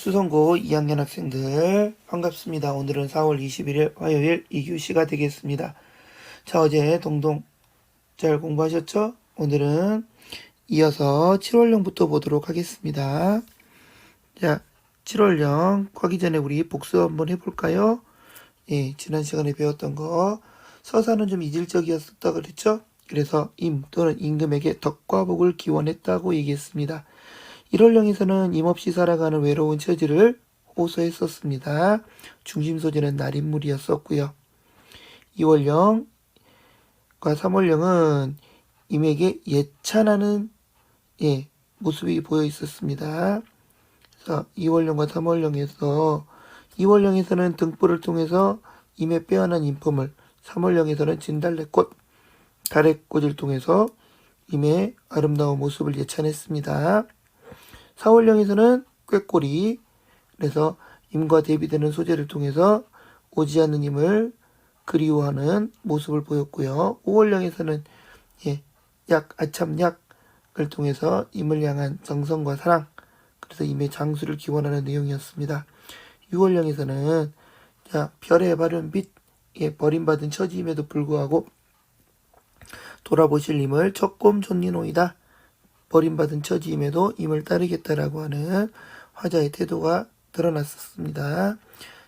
수성고 2학년 학생들 반갑습니다. 오늘은 4월 21일 화요일 2교시가 되겠습니다. 자, 어제 동동 잘 공부하셨죠? 오늘은 이어서 7월령부터 보도록 하겠습니다. 자, 7월령 가기 전에 우리 복습 한번 해볼까요? 예, 지난 시간에 배웠던 거 서사는 좀 이질적이었다 그랬죠? 그래서 임 또는 임금에게 덕과 복을 기원했다고 얘기했습니다. 1월령에서는 임없이 살아가는 외로운 처지를 호소했었습니다. 중심 소재는 날인물이었었고요. 2월령과 3월령은 임에게 예찬하는 모습이 보여 있었습니다. 그래서 2월령과 3월령에서 2월령에서는 등불을 통해서 임의 빼어난 인품을, 3월령에서는 진달래꽃, 가래꽃을 통해서 임의 아름다운 모습을 예찬했습니다. 4월령에서는 꾀꼬리, 그래서 임과 대비되는 소재를 통해서 오지 않는 임을 그리워하는 모습을 보였고요. 5월령에서는 아참약을 통해서 임을 향한 정성과 사랑, 그래서 임의 장수를 기원하는 내용이었습니다. 6월령에서는 별에 바른 빛, 버림받은 처지임에도 불구하고 돌아보실 임을 척곰 존니노이다. 버림받은 처지임에도 임을 따르겠다라고 하는 화자의 태도가 드러났었습니다.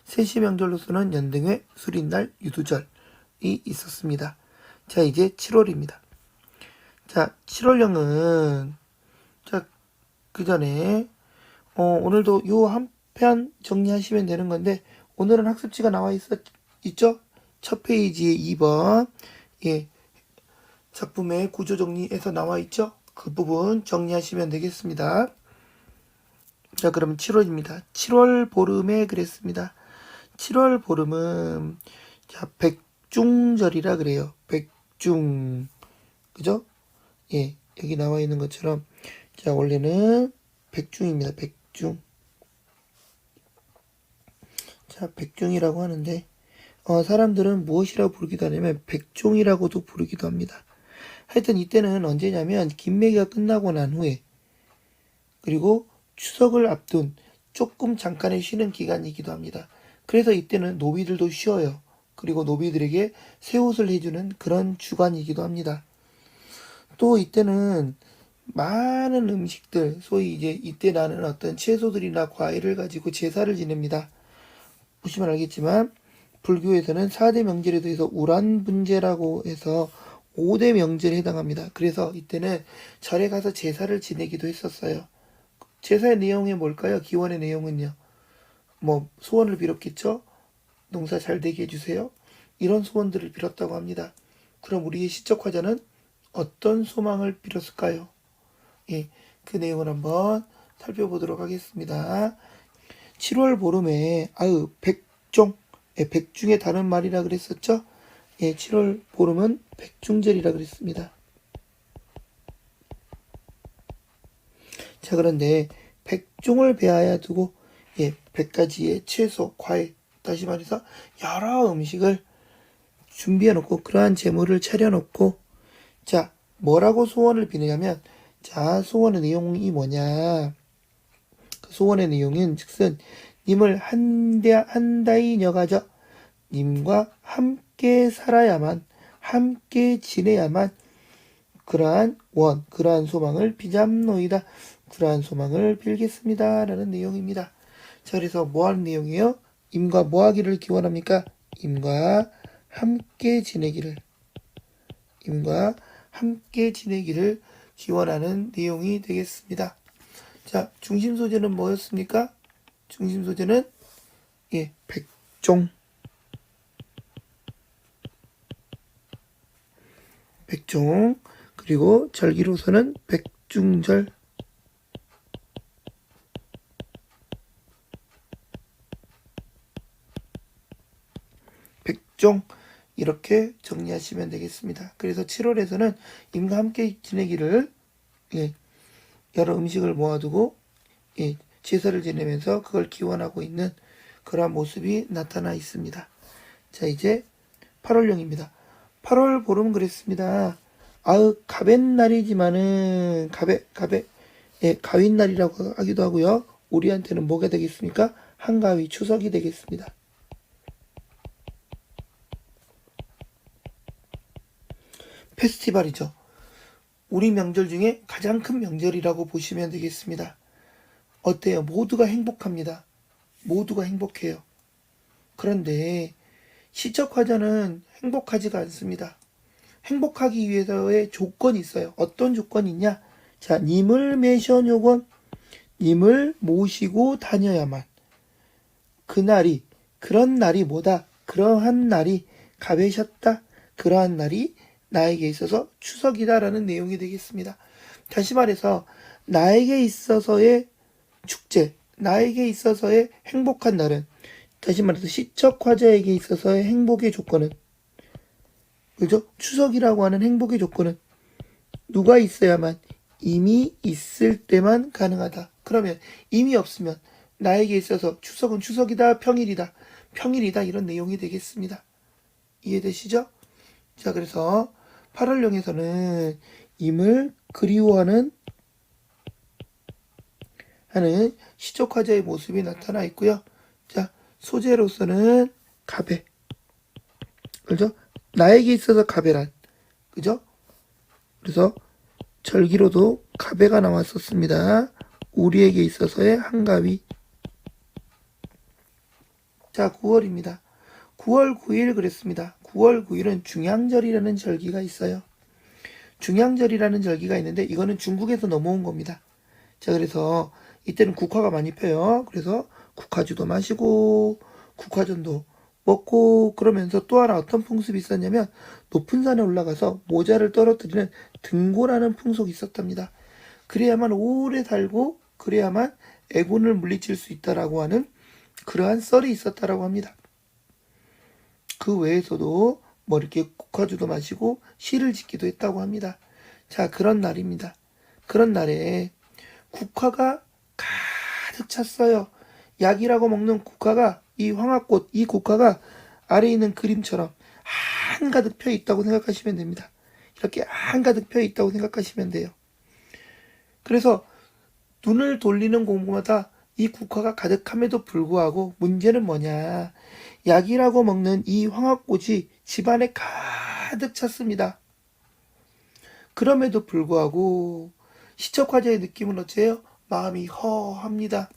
세시명절로서는 연등회, 수린날, 유두절이 있었습니다. 자, 이제 7월입니다. 자, 7월령은 그 전에 오늘도 요 한 편 정리하시면 되는 건데, 오늘은 학습지가 나와 있죠? 첫 페이지에 2번 작품의 구조 정리에서 나와 있죠? 그 부분 정리하시면 되겠습니다. 자, 그럼 7월입니다. 7월 보름에 그랬습니다. 7월 보름은 백중절이라 그래요. 백중, 그죠? 여기 나와 있는 것처럼 원래는 백중입니다. 백중. 자, 백중이라고 하는데 사람들은 무엇이라고 부르기도 하냐면 백종이라고도 부르기도 합니다. 하여튼 이때는 언제냐면 김매기가 끝나고 난 후에, 그리고 추석을 앞둔 조금 잠깐의 쉬는 기간이기도 합니다. 그래서 이때는 노비들도 쉬어요. 그리고 노비들에게 새 옷을 해주는 그런 주간이기도 합니다. 또 이때는 많은 음식들, 소위 이때 나는 어떤 채소들이나 과일을 가지고 제사를 지냅니다. 보시면 알겠지만 불교에서는 4대 명절에 대해서 우란분제라고 해서 5대 명절에 해당합니다. 그래서 이때는 절에 가서 제사를 지내기도 했었어요. 제사의 내용이 뭘까요? 기원의 내용은요. 소원을 빌었겠죠? 농사 잘 되게 해주세요. 이런 소원들을 빌었다고 합니다. 그럼 우리의 시적 화자는 어떤 소망을 빌었을까요? 그 내용을 한번 살펴보도록 하겠습니다. 7월 보름에 백종, 백중의 다른 말이라 그랬었죠? 7월 보름은 백중절이라 그랬습니다. 자, 그런데 백종을 배하여 두고 100가지의 채소, 과일, 다시 말해서 여러 음식을 준비해 놓고, 그러한 제물을 차려 놓고, 자, 뭐라고 소원을 비느냐면, 자, 소원의 내용이 뭐냐? 그 소원의 내용은 즉슨 님을 한다이 여가져 님과 함께 살아야만, 함께 지내야만 그러한 소망을 비잡노이다. 그러한 소망을 빌겠습니다. 라는 내용입니다. 자, 그래서 뭐 하는 내용이에요? 임과 뭐 하기를 기원합니까? 임과 함께 지내기를 기원하는 내용이 되겠습니다. 자, 중심 소재는 뭐였습니까? 중심 소재는 백종, 그리고 절기로서는 백중절, 백종, 이렇게 정리하시면 되겠습니다. 그래서 7월에서는 임과 함께 지내기를 여러 음식을 모아두고 제사를 지내면서 그걸 기원하고 있는 그러한 모습이 나타나 있습니다. 자, 이제 8월령입니다. 8월 보름 그랬습니다. 가벤날이지만은 가윈날이라고 하기도 하고요. 우리한테는 뭐가 되겠습니까? 한가위 추석이 되겠습니다. 페스티벌이죠. 우리 명절 중에 가장 큰 명절이라고 보시면 되겠습니다. 어때요? 모두가 행복합니다. 모두가 행복해요. 그런데 시적화자는 행복하지가 않습니다. 행복하기 위해서의 조건이 있어요. 어떤 조건이 있냐? 자, 님을 매셔요건 님을 모시고 다녀야만. 그날이, 그런 날이 뭐다? 그러한 날이 가베셨다. 그러한 날이 나에게 있어서 추석이다라는 내용이 되겠습니다. 다시 말해서 나에게 있어서의 축제, 나에게 있어서의 행복한 날은, 다시 말해서 시적화자에게 있어서의 행복의 조건은, 그죠? 추석이라고 하는 행복의 조건은 누가 있어야만, 이미 있을 때만 가능하다. 그러면 이미 없으면 나에게 있어서 추석은 추석이다, 평일이다, 평일이다, 이런 내용이 되겠습니다. 이해되시죠? 자, 그래서 8월령에서는 임을 그리워하는 하는 시적화자의 모습이 나타나 있고요. 자, 소재로서는 가베, 그죠? 나에게 있어서 가베란, 그죠? 그래서 절기로도 가베가 나왔었습니다. 우리에게 있어서의 한가위. 자, 9월입니다. 9월 9일 그랬습니다. 9월 9일은 중양절이라는 절기가 있어요. 중양절이라는 절기가 있는데 이거는 중국에서 넘어온 겁니다. 자, 그래서 이때는 국화가 많이 펴요. 그래서 국화주도 마시고 국화전도 먹고, 그러면서 또 하나 어떤 풍습이 있었냐면 높은 산에 올라가서 모자를 떨어뜨리는 등고라는 풍속이 있었답니다. 그래야만 오래 살고 그래야만 애군을 물리칠 수 있다라고 하는 그러한 썰이 있었다라고 합니다. 그 외에서도 뭐 이렇게 국화주도 마시고 시를 짓기도 했다고 합니다. 자, 그런 날입니다. 그런 날에 국화가 가득 찼어요. 약이라고 먹는 국화가, 이 황화꽃, 이 국화가 아래에 있는 그림처럼 한가득 펴 있다고 생각하시면 됩니다. 이렇게 한가득 펴 있다고 생각하시면 돼요. 그래서 눈을 돌리는 곳마다 이 국화가 가득함에도 불구하고 문제는 뭐냐? 약이라고 먹는 이 황화꽃이 집안에 가득 찼습니다. 그럼에도 불구하고 시적화자의 느낌은 어째요? 마음이 허합니다.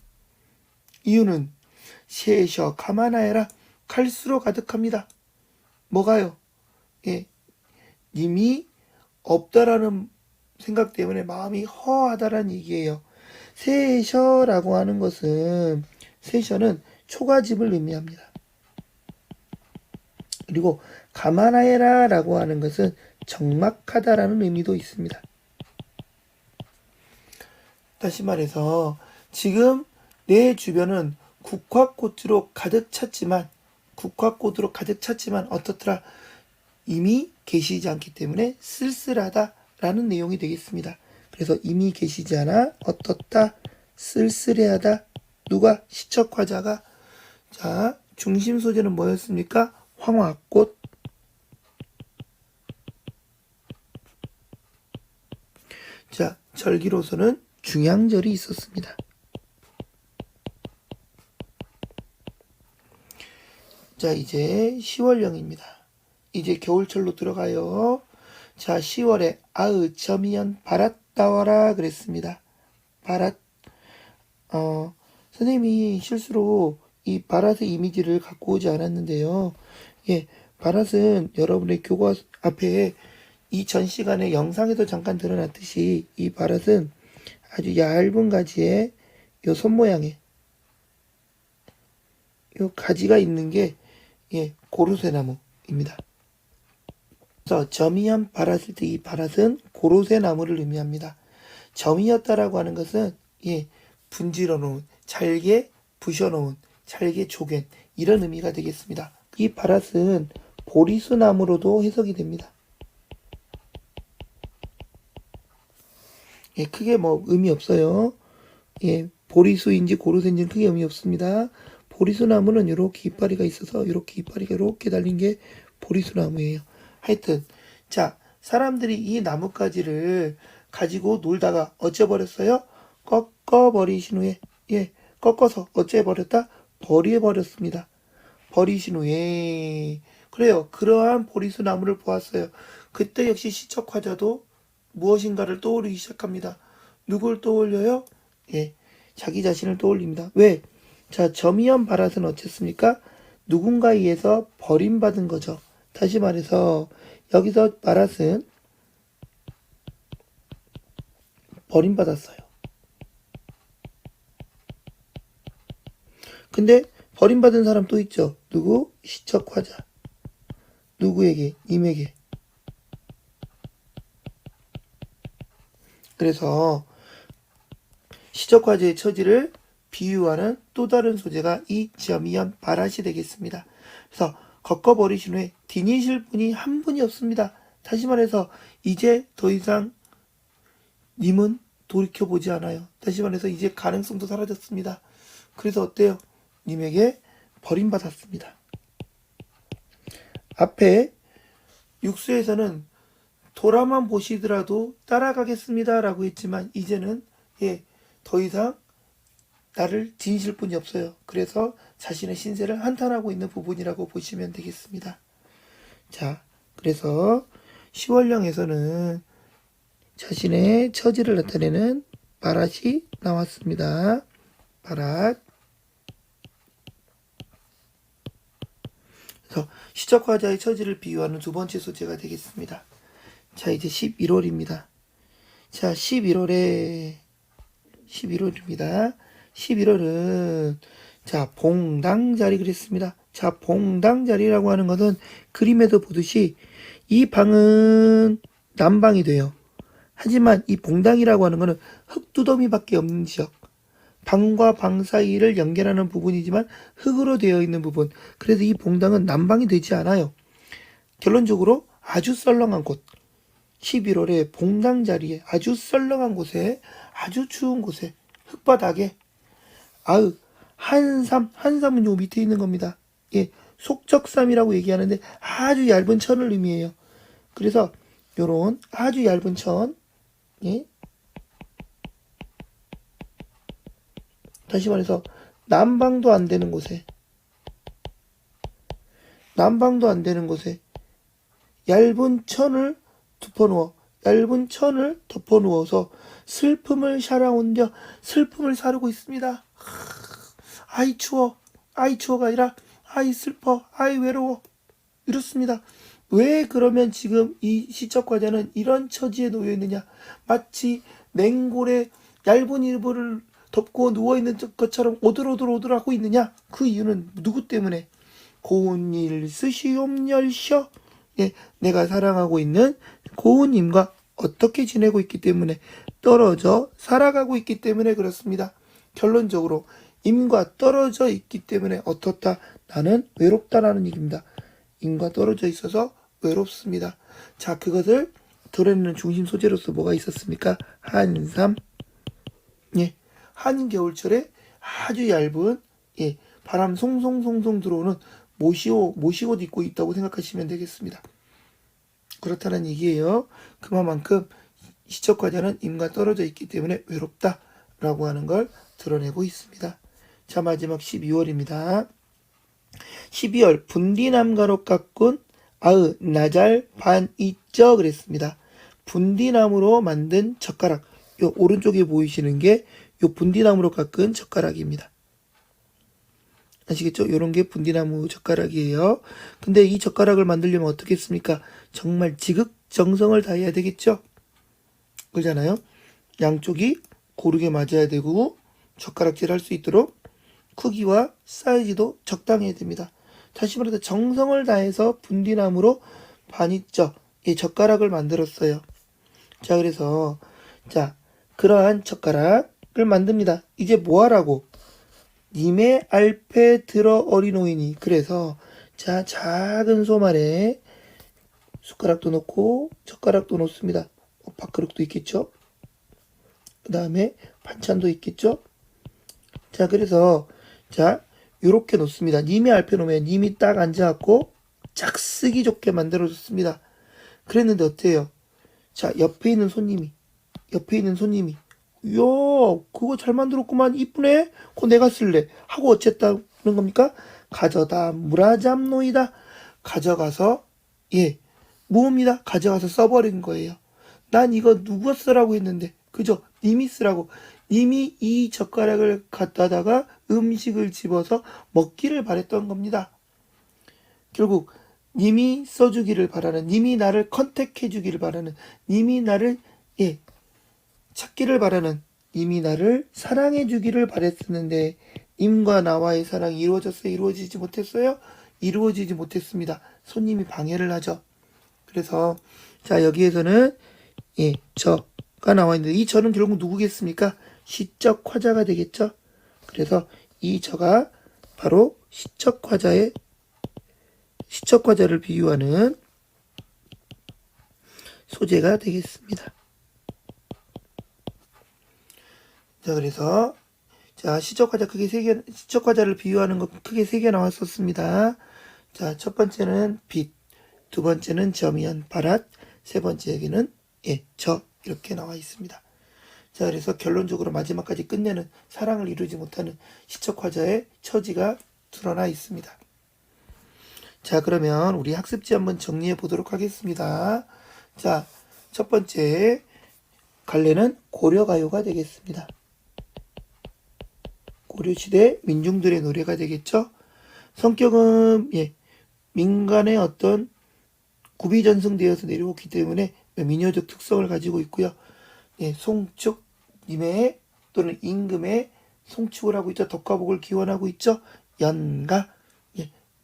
이유는 셰셔 가마나에라, 칼수로 가득합니다. 뭐가요? 예, 님이 없다라는 생각 때문에 마음이 허하다라는 얘기예요. 세셔라고 하는 것은, 세셔는 초가집을 의미합니다. 그리고 가마나에라라고 하는 것은 적막하다라는 의미도 있습니다. 다시 말해서 지금 내 주변은 국화꽃으로 가득 찼지만, 국화꽃으로 가득 찼지만 어떻더라? 이미 계시지 않기 때문에 쓸쓸하다라는 내용이 되겠습니다. 그래서 이미 계시지 않아 어떻다? 쓸쓸해하다. 누가? 시적화자가. 자, 중심 소재는 뭐였습니까? 황화꽃. 자, 절기로서는 중양절이 있었습니다. 자, 이제 10월령입니다. 이제 겨울철로 들어가요. 자, 10월에 아으점이연 바랏 따와라 그랬습니다. 바랏. 선생님이 실수로 이 바랏의 이미지를 갖고 오지 않았는데요. 예, 바랏은 여러분의 교과 앞에 이 전 시간에 영상에도 잠깐 드러났듯이 이 바랏은 아주 얇은 가지에 요 손 모양의 요 가지가 있는 게, 예, 고로쇠나무입니다. 그래서 점이연 바랏일 때 이 바랏은 고로쇠나무를 의미합니다. 점이었다라고 하는 것은, 예, 분질러 놓은, 잘게 부셔 놓은, 잘게 쪼갠, 이런 의미가 되겠습니다. 이 바랏은 보리수 나무로도 해석이 됩니다. 예, 크게 뭐 의미 없어요. 예, 보리수인지 고로쇠인지는 크게 의미 없습니다. 보리수 나무는 이렇게 이파리가 있어서 이렇게 이파리가 이렇게 달린 게 보리수 나무예요. 하여튼, 자, 사람들이 이 나뭇가지를 가지고 놀다가 어째버렸어요? 꺾어버리신 후에, 예, 꺾어서 어째버렸다? 버려버렸습니다. 버리신 후에 그래요. 그러한 보리수 나무를 보았어요. 그때 역시 시척화자도 무엇인가를 떠오르기 시작합니다. 누굴 떠올려요? 예, 자기 자신을 떠올립니다. 왜? 자, 점이연 바랏은 어쨌습니까? 누군가에 의해서 버림받은 거죠. 다시 말해서 여기서 바랏은 버림받았어요. 근데 버림받은 사람 또 있죠. 누구? 시척화자. 누구에게? 님에게. 그래서 시적화재의 처지를 비유하는 또 다른 소재가 이 점이연 바랏이 되겠습니다. 그래서 꺾어버리신 후에 디니실 분이 한 분이 없습니다. 다시 말해서 이제 더 이상 님은 돌이켜보지 않아요. 다시 말해서 이제 가능성도 사라졌습니다. 그래서 어때요? 님에게 버림받았습니다. 앞에 육수에서는 돌아만 보시더라도 따라가겠습니다 라고 했지만 이제는 더 이상 나를 지니실 분이 없어요. 그래서 자신의 신세를 한탄하고 있는 부분이라고 보시면 되겠습니다. 자, 그래서 시월령에서는 자신의 처지를 나타내는 바랏이 나왔습니다. 바랏. 그래서 시적화자의 처지를 비유하는 두 번째 소재가 되겠습니다. 자, 이제 11월입니다. 자, 11월입니다. 11월은 자, 봉당자리 그랬습니다. 자, 봉당자리라고 하는 것은 그림에도 보듯이 이 방은 남방이 돼요. 하지만 이 봉당이라고 하는 것은 흙두더미밖에 없는 지역. 방과 방 사이를 연결하는 부분이지만 흙으로 되어 있는 부분. 그래서 이 봉당은 남방이 되지 않아요. 결론적으로 아주 썰렁한 곳. 11월에 봉당 자리에 아주 썰렁한 곳에 아주 추운 곳에 흙바닥에 한삼은 요 밑에 있는 겁니다. 예, 속적삼이라고 얘기하는데 아주 얇은 천을 의미해요. 그래서 요런 아주 얇은 천, 예, 다시 말해서 난방도 안 되는 곳에 얇은 천을 덮어 누워서 슬픔을 샤라온겨 슬픔을 사르고 있습니다. 아이 추워, 아이 추워가 아니라 아이 슬퍼, 아이 외로워 이렇습니다. 왜 그러면 지금 이 시적과자는 이런 처지에 놓여 있느냐? 마치 냉골에 얇은 이불을 덮고 누워 있는 것처럼 오들오들하고 있느냐? 그 이유는 누구 때문에? 고운 일 쓰시옵열셔. 예, 내가 사랑하고 있는 고운님과 어떻게 지내고 있기 때문에 떨어져 살아가고 있기 때문에 그렇습니다. 결론적으로 임과 떨어져 있기 때문에 어떻다? 나는 외롭다라는 얘기입니다. 임과 떨어져 있어서 외롭습니다. 자, 그것을 드러내는 중심 소재로서 뭐가 있었습니까? 한삼. 예, 한겨울철에 아주 얇은 바람 송송송송 들어오는 모시옷 입고 있다고 생각하시면 되겠습니다. 그렇다는 얘기예요. 그만큼 시적과자는 임과 떨어져 있기 때문에 외롭다라고 하는 걸 드러내고 있습니다. 자, 마지막 12월입니다. 12월 분디남가로 깎은 나잘 반 있죠 그랬습니다. 분디나무로 만든 젓가락. 요 오른쪽에 보이시는 게 요 분디나무로 깎은 젓가락입니다. 아시겠죠? 요런 게 분디나무 젓가락이에요. 근데 이 젓가락을 만들려면 어떻게 했습니까? 정말 지극정성을 다해야 되겠죠? 그러잖아요. 양쪽이 고르게 맞아야 되고 젓가락질 할 수 있도록 크기와 사이즈도 적당해야 됩니다. 다시 말해서 정성을 다해서 분디나무로 반이죠. 이 젓가락을 만들었어요. 자, 그래서 그러한 젓가락을 만듭니다. 이제 뭐 하라고? 님의 알패 들어 어리노이니. 그래서 자, 작은 소말에 숟가락도 넣고 젓가락도 넣습니다. 밥그릇도 있겠죠. 그 다음에 반찬도 있겠죠. 자, 그래서 요렇게 놓습니다. 님의 알패 놓으면 님이 딱 앉아갖고 짝쓰기 좋게 만들어줬습니다. 그랬는데 어때요? 자, 옆에 있는 손님이 이야, 그거 잘 만들었구만. 이쁘네. 그거 내가 쓸래. 하고 어쨌다는 겁니까? 가져다 무라잡노이다. 가져가서, 예, 모읍니다. 가져가서 써버린 거예요. 난 이거 누가 쓰라고 했는데, 그죠? 님이 쓰라고. 님이 이 젓가락을 갖다다가 음식을 집어서 먹기를 바랬던 겁니다. 결국 님이 써주기를 바라는, 님이 나를 컨택해주기를 바라는, 님이 나를 예 찾기를 바라는, 님이 나를 사랑해주기를 바랬었는데 님과 나와의 사랑이 이루어졌어요? 이루어지지 못했어요? 이루어지지 못했습니다. 손님이 방해를 하죠. 그래서 자 여기에서는 저가 나와 있는데 이 저는 결국 누구겠습니까? 시적 화자가 되겠죠. 그래서 이 저가 바로 시적 화자를 비유하는 소재가 되겠습니다. 자, 그래서 자, 시적 화자를 비유하는 것 크게 세 개 나왔었습니다. 자, 첫 번째는 빛, 두 번째는 점이한 바랏, 세 번째 여기는 저 이렇게 나와 있습니다. 자, 그래서 결론적으로 마지막까지 끝내는 사랑을 이루지 못하는 시적 화자의 처지가 드러나 있습니다. 자, 그러면 우리 학습지 한번 정리해 보도록 하겠습니다. 자, 첫 번째 갈래는 고려가요가 되겠습니다. 고려시대 민중들의 노래가 되겠죠. 성격은 민간의 어떤 구비전승되어서 내려오기 때문에 민요적 특성을 가지고 있고요. 송축, 님의 또는 임금의 송축을 하고 있죠. 덕화복을 기원하고 있죠. 연가,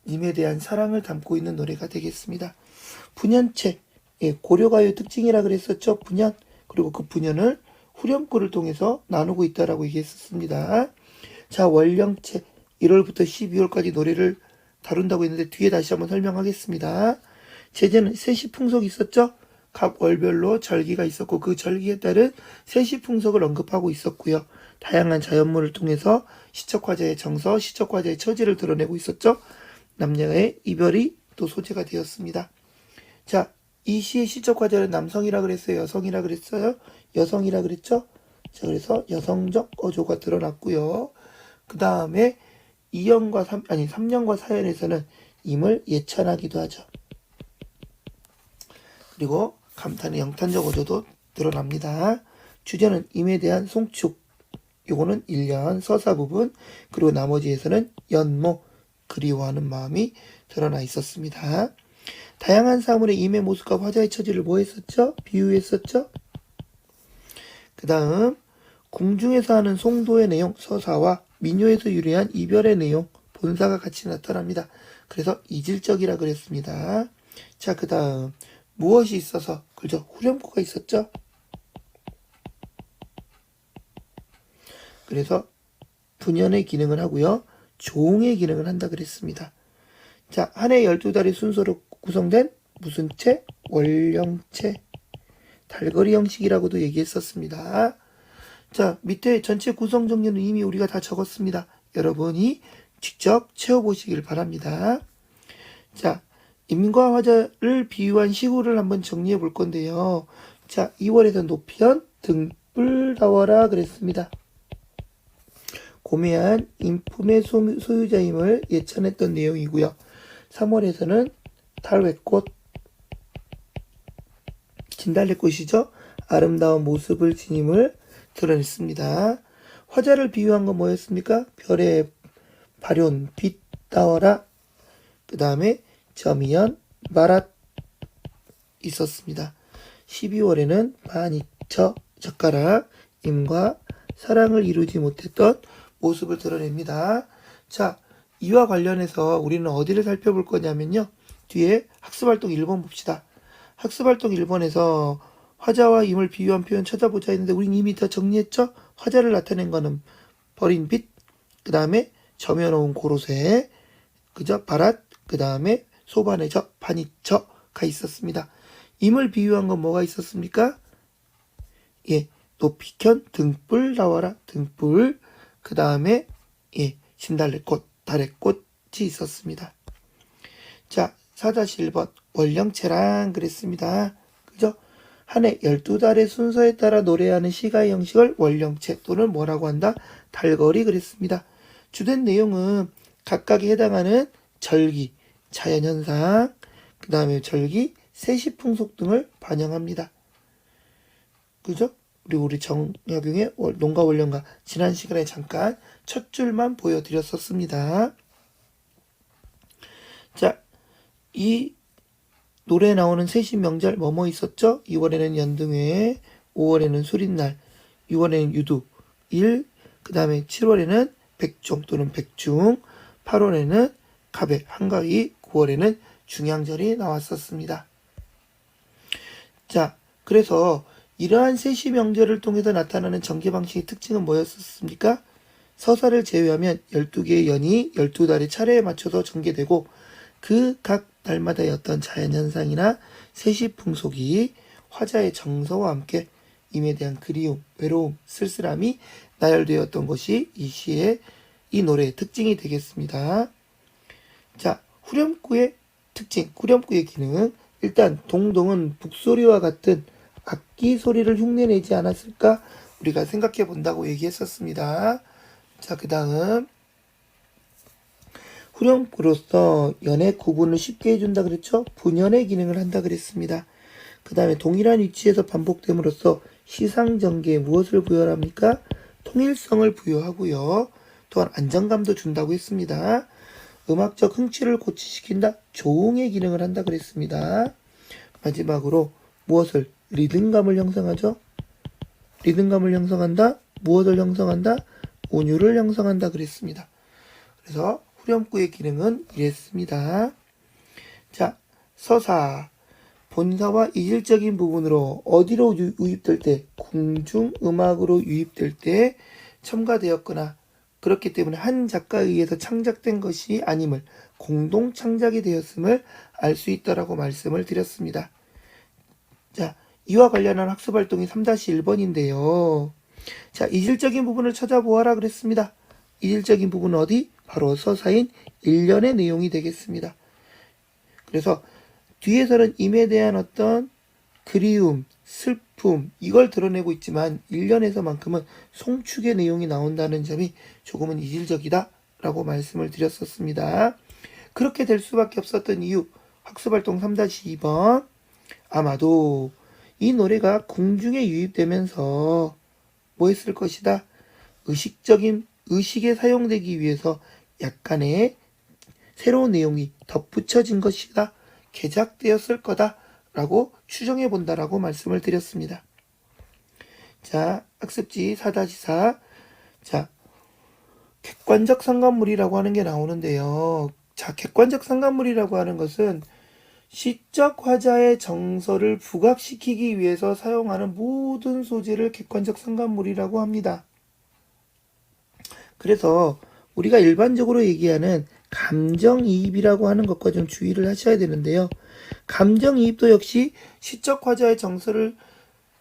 님에 대한 사랑을 담고 있는 노래가 되겠습니다. 분연체, 고려가요 특징이라 그랬었죠. 분연, 그리고 그 분연을 후렴구를 통해서 나누고 있다라고 얘기했었습니다. 자, 월령체, 1월부터 12월까지 노래를 다룬다고 했는데 뒤에 다시 한번 설명하겠습니다. 제재는 세시풍속이 있었죠. 각 월별로 절기가 있었고 그 절기에 따른 세시풍속을 언급하고 있었고요. 다양한 자연물을 통해서 시적화자의 정서, 시적화자의 처지를 드러내고 있었죠. 남녀의 이별이 또 소재가 되었습니다. 자, 이 시의 시적화자는 남성이라 그랬어요? 여성이라 그랬어요? 여성이라 그랬죠? 자, 그래서 여성적 어조가 드러났고요. 그 다음에 3년과 4년에서는 임을 예찬하기도 하죠. 그리고 감탄의 영탄적 어조도 드러납니다. 주제는 임에 대한 송축, 요거는 1년 서사 부분, 그리고 나머지에서는 연모, 그리워하는 마음이 드러나 있었습니다. 다양한 사물의 임의 모습과 화자의 처지를 뭐 했었죠? 비유했었죠? 그 다음 궁중에서 하는 송도의 내용, 서사와 민요에서 유래한 이별의 내용, 본사가 같이 나타납니다. 그래서 이질적이라 그랬습니다. 자, 그 다음 무엇이 있어서, 그죠? 후렴구가 있었죠? 그래서 분연의 기능을 하고요. 종의 기능을 한다 그랬습니다. 자, 한 해 12달의 순서로 구성된 무슨 체? 월령체. 달거리 형식이라고도 얘기했었습니다. 자, 밑에 전체 구성 정리는 이미 우리가 다 적었습니다. 여러분이 직접 채워보시길 바랍니다. 자, 임과 화자를 비유한 시구를 한번 정리해 볼 건데요. 자, 2월에서 노편 등불 나와라 그랬습니다. 고매한 인품의 소유자임을 예찬했던 내용이고요. 3월에서는 달외꽃, 진달래꽃이죠. 아름다운 모습을 지님을 드러냈습니다. 화자를 비유한 건 뭐였습니까? 별의 발현, 빛 나와라. 그 다음에 점이연, 마랏 있었습니다. 12월에는 반이처, 젓가락, 임과 사랑을 이루지 못했던 모습을 드러냅니다. 자, 이와 관련해서 우리는 어디를 살펴볼 거냐면요. 뒤에 학습활동 1번 봅시다. 학습활동 1번에서 화자와 임을 비유한 표현 찾아보자 했는데 우린 이미 다 정리했죠? 화자를 나타낸 거는 버린 빛, 그 다음에 점여놓은 고로쇠, 그죠? 바랏, 그 다음에 소반의 저, 반이처가 있었습니다. 임을 비유한 건 뭐가 있었습니까? 높이켠 등불 나와라, 등불, 그 다음에 진달래꽃, 달래꽃이 있었습니다. 자, 4-1번 월령체랑 그랬습니다. 그죠? 한 해 12달의 순서에 따라 노래하는 시가의 형식을 월령체 또는 뭐라고 한다? 달거리 그랬습니다. 주된 내용은 각각에 해당하는 절기, 자연현상, 그 다음에 절기, 세시풍속 등을 반영합니다. 그죠? 그리고 우리 정약용의 농가 월령가 지난 시간에 잠깐 첫 줄만 보여드렸었습니다. 자, 이 노래에 나오는 세시 명절 뭐뭐 있었죠? 2월에는 연등회, 5월에는 수린날, 6월에는 유두, 그 다음에 7월에는 백종 또는 백중, 8월에는 가배, 한가위, 9월에는 중양절이 나왔었습니다. 자, 그래서 이러한 세시 명절을 통해서 나타나는 전개 방식의 특징은 뭐였습니까? 서사를 제외하면 12개의 연이 12달의 차례에 맞춰서 전개되고 그 각 달마다의 어떤 자연현상이나 세시풍속이 화자의 정서와 함께 임에 대한 그리움, 외로움, 쓸쓸함이 나열되었던 것이 이 시의 이 노래의 특징이 되겠습니다. 자, 후렴구의 특징, 후렴구의 기능. 일단 동동은 북소리와 같은 악기 소리를 흉내내지 않았을까 우리가 생각해 본다고 얘기했었습니다. 자, 그 다음 후렴구로서 연의 구분을 쉽게 해준다 그랬죠? 분연의 기능을 한다 그랬습니다. 그 다음에 동일한 위치에서 반복됨으로써 시상전개에 무엇을 부여합니까? 통일성을 부여하고요. 또한 안정감도 준다고 했습니다. 음악적 흥취를 고취시킨다. 조응의 기능을 한다 그랬습니다. 마지막으로 무엇을? 리듬감을 형성하죠. 리듬감을 형성한다. 무엇을 형성한다? 온유를 형성한다 그랬습니다. 그래서 후렴구의 기능은 이랬습니다. 자, 서사. 본사와 이질적인 부분으로 어디로 유입될 때? 궁중음악으로 유입될 때 첨가되었거나 그렇기 때문에 한 작가에 의해서 창작된 것이 아님을 공동 창작이 되었음을 알 수 있다라고 말씀을 드렸습니다. 자, 이와 관련한 학습활동이 3-1번인데요. 자, 이질적인 부분을 찾아보아라 그랬습니다. 이질적인 부분은 어디? 바로 서사인 1년의 내용이 되겠습니다. 그래서 뒤에서는 임에 대한 어떤 그리움, 슬픔 이걸 드러내고 있지만 1년에서만큼은 송축의 내용이 나온다는 점이 조금은 이질적이다 라고 말씀을 드렸었습니다. 그렇게 될 수밖에 없었던 이유 학습활동 3-2번 아마도 이 노래가 궁중에 유입되면서 뭐 했을 것이다? 의식에 사용되기 위해서 약간의 새로운 내용이 덧붙여진 것이다. 개작되었을 거다. 라고 추정해 본다라고 말씀을 드렸습니다. 자, 학습지 4-4. 자, 객관적 상관물이라고 하는 게 나오는데요. 자, 객관적 상관물이라고 하는 것은 시적 화자의 정서를 부각시키기 위해서 사용하는 모든 소재를 객관적 상관물이라고 합니다. 그래서 우리가 일반적으로 얘기하는 감정이입이라고 하는 것과 좀 주의를 하셔야 되는데요. 감정이입도 역시 시적 화자의 정서를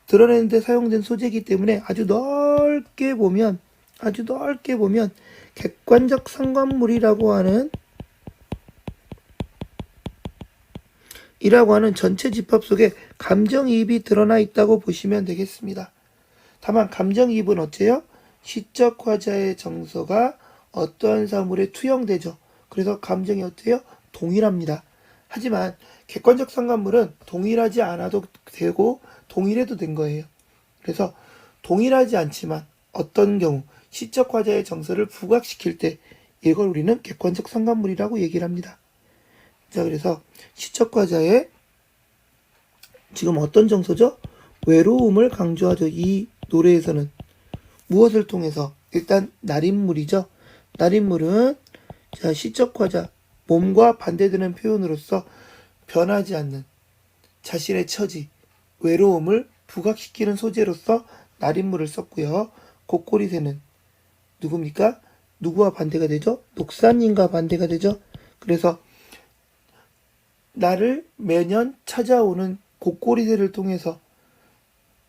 드러내는 데 사용된 소재이기 때문에 아주 넓게 보면 객관적 상관물이라고 하는 전체 집합 속에 감정이입이 드러나 있다고 보시면 되겠습니다. 다만 감정이입은 어째요? 시적 화자의 정서가 어떠한 사물에 투영되죠. 그래서 감정이 어때요? 동일합니다. 하지만 객관적 상관물은 동일하지 않아도 되고 동일해도 된 거예요. 그래서 동일하지 않지만 어떤 경우 시적 화자의 정서를 부각시킬 때 이걸 우리는 객관적 상관물이라고 얘기를 합니다. 자, 그래서 시적 화자의 지금 어떤 정서죠? 외로움을 강조하죠. 이 노래에서는 무엇을 통해서? 일단 날인물이죠. 날인물은 자, 시적 화자, 몸과 반대되는 표현으로서 변하지 않는 자신의 처지, 외로움을 부각시키는 소재로서 날인물을 썼고요. 곡고리새는 누굽니까? 누구와 반대가 되죠? 녹사님과 반대가 되죠. 그래서 나를 매년 찾아오는 곡고리새를 통해서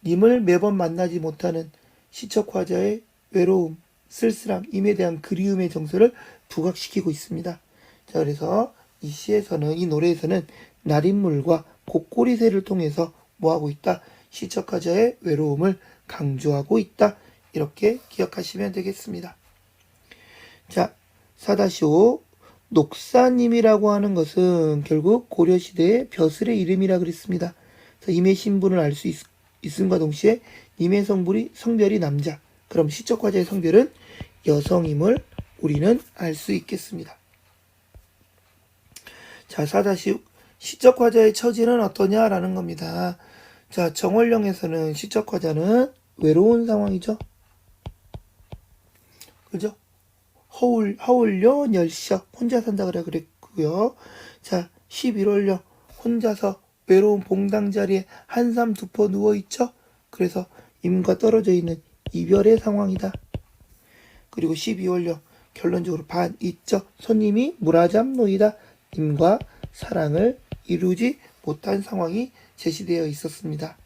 님을 매번 만나지 못하는 시적 화자의 외로움, 쓸쓸함, 임에 대한 그리움의 정서를 부각시키고 있습니다. 자, 그래서 이 시에서는, 이 노래에서는 날인물과 곡고리새를 통해서 뭐하고 있다? 시적화자의 외로움을 강조하고 있다. 이렇게 기억하시면 되겠습니다. 자, 4-5 녹사님이라고 하는 것은 결국 고려시대의 벼슬의 이름이라 그랬습니다. 임의 신분을 알 수 있음과 동시에 임의 성별이 남자. 그럼 시적화자의 성별은 여성임을 우리는 알 수 있겠습니다. 자, 4-6 시적화자의 처지는 어떠냐라는 겁니다. 자, 정월령에서는 시적화자는 외로운 상황이죠. 그죠? 하울려 멸셔 혼자 산다 그랬고요. 자, 11월령 혼자서 외로운 봉당 자리에 한삼 두퍼 누워있죠. 그래서 임과 떨어져 있는 이별의 상황이다. 그리고 12월령 결론적으로 반 있죠. 손님이 무라잡노이다. 임과 사랑을 이루지 못한 상황이 제시되어 있었습니다.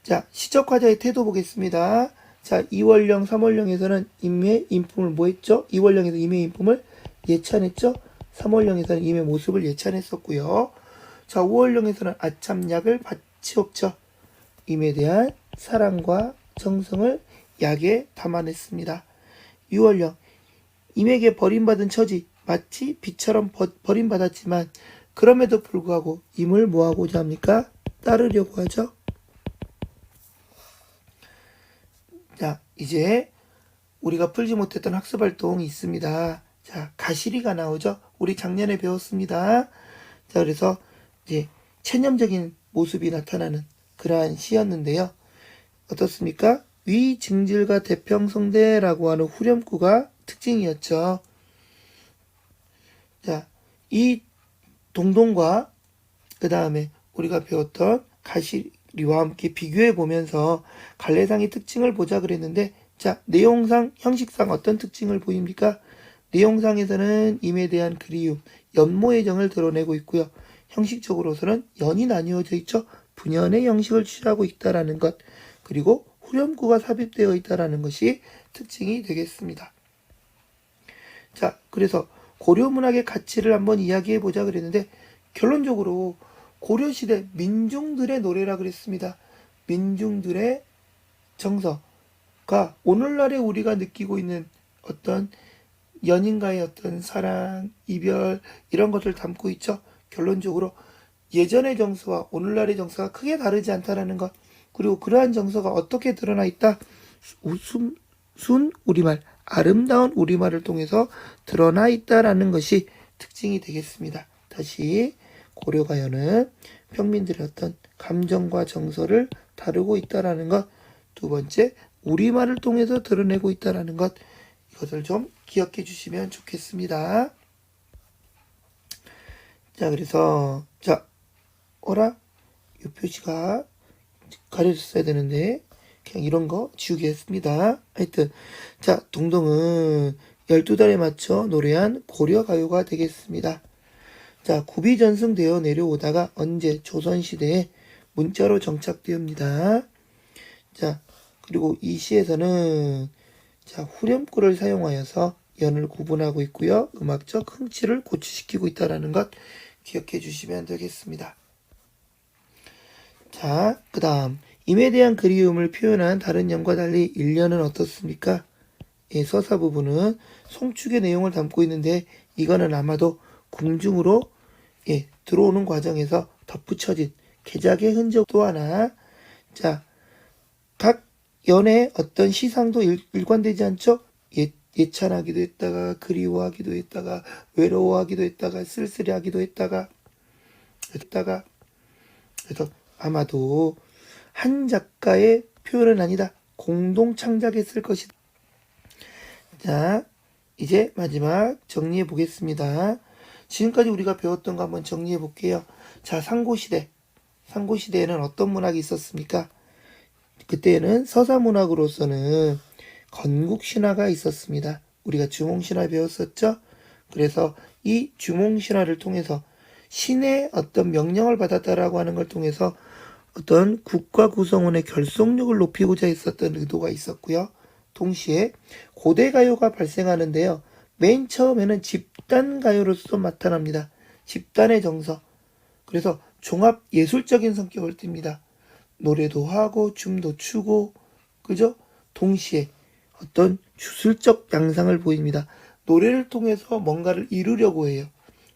자, 시적화자의 태도 보겠습니다. 자, 2월령, 3월령에서는 임의 인품을 뭐 했죠? 2월령에서 임의 인품을 예찬했죠? 3월령에서는 임의 모습을 예찬했었고요. 자, 5월령에서는 아참약을 바치옵죠. 임에 대한 사랑과 정성을 약에 담아냈습니다. 6월령, 임에게 버림받은 처지, 마치 비처럼 버림받았지만 그럼에도 불구하고 임을 뭐하고자 합니까? 따르려고 하죠. 자, 이제 우리가 풀지 못했던 학습활동이 있습니다. 자, 가시리가 나오죠. 우리 작년에 배웠습니다. 자, 그래서 이제 체념적인 모습이 나타나는 그러한 시였는데요. 어떻습니까? 위증질과 대평성대라고 하는 후렴구가 특징이었죠. 자, 이 동동과 그 다음에 우리가 배웠던 가시리와 함께 비교해 보면서 갈래상의 특징을 보자 그랬는데, 자, 내용상, 형식상 어떤 특징을 보입니까? 내용상에서는 임에 대한 그리움, 연모의 정을 드러내고 있고요. 형식적으로서는 연이 나뉘어져 있죠. 분연의 형식을 취하고 있다라는 것, 그리고 후렴구가 삽입되어 있다라는 것이 특징이 되겠습니다. 자, 그래서 고려문학의 가치를 한번 이야기해 보자 그랬는데, 결론적으로 고려시대 민중들의 노래라 그랬습니다. 민중들의 정서가 오늘날에 우리가 느끼고 있는 어떤 연인과의 어떤 사랑, 이별 이런 것을 담고 있죠. 결론적으로 예전의 정서와 오늘날의 정서가 크게 다르지 않다라는 것, 그리고 그러한 정서가 어떻게 드러나 있다? 순 우리말, 아름다운 우리말을 통해서 드러나 있다라는 것이 특징이 되겠습니다. 다시 고려가요는 평민들의 어떤 감정과 정서를 다루고 있다라는 것, 두 번째 우리말을 통해서 드러내고 있다라는 것, 이것을 좀 기억해 주시면 좋겠습니다. 자, 그래서 이 표시가 가려졌어야 되는데 그냥 이런 거 지우게 했습니다. 하여튼 자, 동동은 12달에 맞춰 노래한 고려가요가 되겠습니다. 자, 굽이 전승되어 내려오다가 언제 조선시대에 문자로 정착되옵니다. 자, 그리고 이 시에서는 자, 후렴구를 사용하여서 연을 구분하고 있고요. 음악적 흥치를 고취시키고 있다는 것 기억해 주시면 되겠습니다. 자, 그 다음 임에 대한 그리움을 표현한 다른 연과 달리 일련은 어떻습니까? 예, 서사 부분은 송축의 내용을 담고 있는데 이거는 아마도 궁중으로 들어오는 과정에서 덧붙여진 개작의 흔적 또 하나. 자, 각 연의 어떤 시상도 일관되지 않죠? 예찬하기도 했다가 그리워하기도 했다가 외로워하기도 했다가 쓸쓸해하기도 했다가 그래서 아마도 한 작가의 표현은 아니다. 공동 창작했을 것이다. 자, 이제 마지막 정리해 보겠습니다. 지금까지 우리가 배웠던 거 한번 정리해 볼게요. 자, 상고시대에는 어떤 문학이 있었습니까? 그때는 서사문학으로서는 건국신화가 있었습니다. 우리가 주몽신화 배웠었죠? 그래서 이 주몽신화를 통해서 신의 어떤 명령을 받았다라고 하는 걸 통해서 어떤 국가 구성원의 결속력을 높이고자 했었던 의도가 있었고요. 동시에 고대가요가 발생하는데요. 맨 처음에는 집단가요로서 나타납니다. 집단의 정서. 그래서 종합 예술적인 성격을 띱니다. 노래도 하고 춤도 추고 그죠? 동시에 어떤 주술적 양상을 보입니다. 노래를 통해서 뭔가를 이루려고 해요.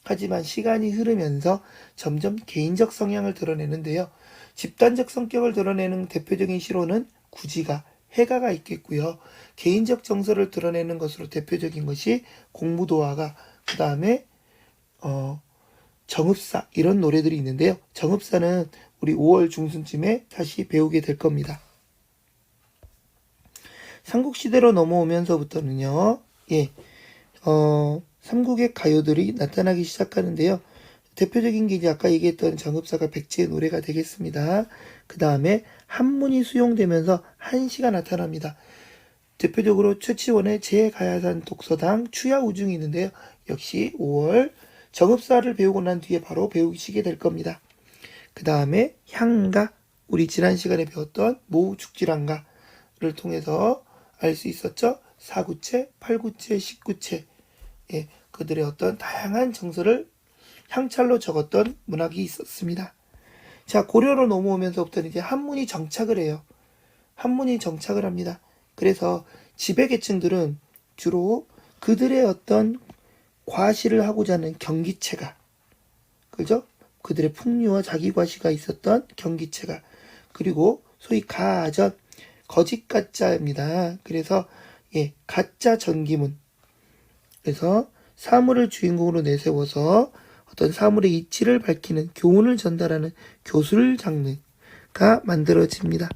하지만 시간이 흐르면서 점점 개인적 성향을 드러내는데요. 집단적 성격을 드러내는 대표적인 시로는 구지가, 해가가 있겠고요. 개인적 정서를 드러내는 것으로 대표적인 것이 공무도화가, 그 다음에 정읍사 이런 노래들이 있는데요. 정읍사는 우리 5월 중순쯤에 다시 배우게 될 겁니다. 삼국시대로 넘어오면서부터는요. 삼국의 가요들이 나타나기 시작하는데요. 대표적인 게 이제 아까 얘기했던 정읍사가 백제의 노래가 되겠습니다. 그 다음에 한문이 수용되면서 한시가 나타납니다. 대표적으로 최치원의 제가야산 독서당 추야우중이 있는데요. 역시 5월 정읍사를 배우고 난 뒤에 바로 배우시게 될 겁니다. 그 다음에 향가, 우리 지난 시간에 배웠던 모축지랑가를 통해서 알 수 있었죠. 사구체, 팔구체, 십구체, 그들의 어떤 다양한 정서를 향찰로 적었던 문학이 있었습니다. 자, 고려로 넘어오면서부터는 이제 한문이 정착을 해요. 한문이 정착을 합니다. 그래서 지배계층들은 주로 그들의 어떤 과시를 하고자 하는 경기체가, 그죠? 그들의 풍류와 자기과시가 있었던 경기체가, 그리고 소위 가전, 거짓 가짜입니다. 그래서 가짜 전기문. 그래서 사물을 주인공으로 내세워서 어떤 사물의 이치를 밝히는 교훈을 전달하는 교술 장르가 만들어집니다.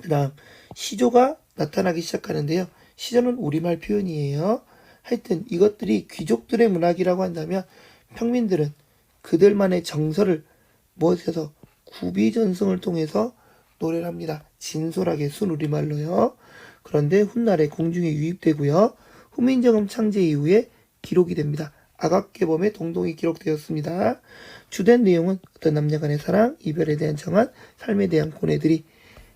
그 다음 시조가 나타나기 시작하는데요. 시조는 우리말 표현이에요. 하여튼 이것들이 귀족들의 문학이라고 한다면 평민들은 그들만의 정서를 무엇에서 구비전승을 통해서 노래를 합니다. 진솔하게 순우리말로요. 그런데 훗날에 공중에 유입되고요. 후민정음 창제 이후에 기록이 됩니다. 악악개범의 동동이 기록되었습니다. 주된 내용은 어떤 남녀 간의 사랑, 이별에 대한 정한, 삶에 대한 고뇌들이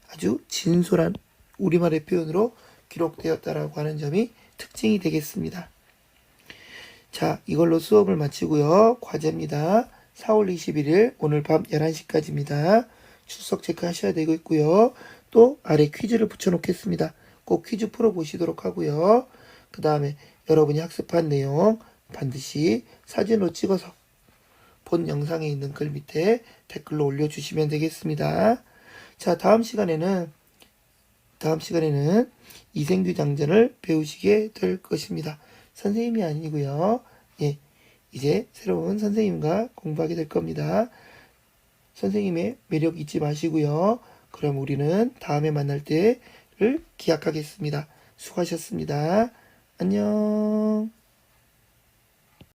아주 진솔한 우리말의 표현으로 기록되었다라고 하는 점이 특징이 되겠습니다. 자, 이걸로 수업을 마치고요. 과제입니다. 4월 21일 오늘 밤 11시까지입니다. 출석 체크하셔야 되겠고요. 또 아래 퀴즈를 붙여놓겠습니다. 꼭 퀴즈 풀어보시도록 하고요. 그 다음에 여러분이 학습한 내용 반드시 사진으로 찍어서 본 영상에 있는 글 밑에 댓글로 올려주시면 되겠습니다. 자, 다음 시간에는 이생규 장전을 배우시게 될 것입니다. 선생님이 아니고요. 이제 새로운 선생님과 공부하게 될 겁니다. 선생님의 매력 잊지 마시고요. 그럼 우리는 다음에 만날 때를 기약하겠습니다. 수고하셨습니다. 안녕.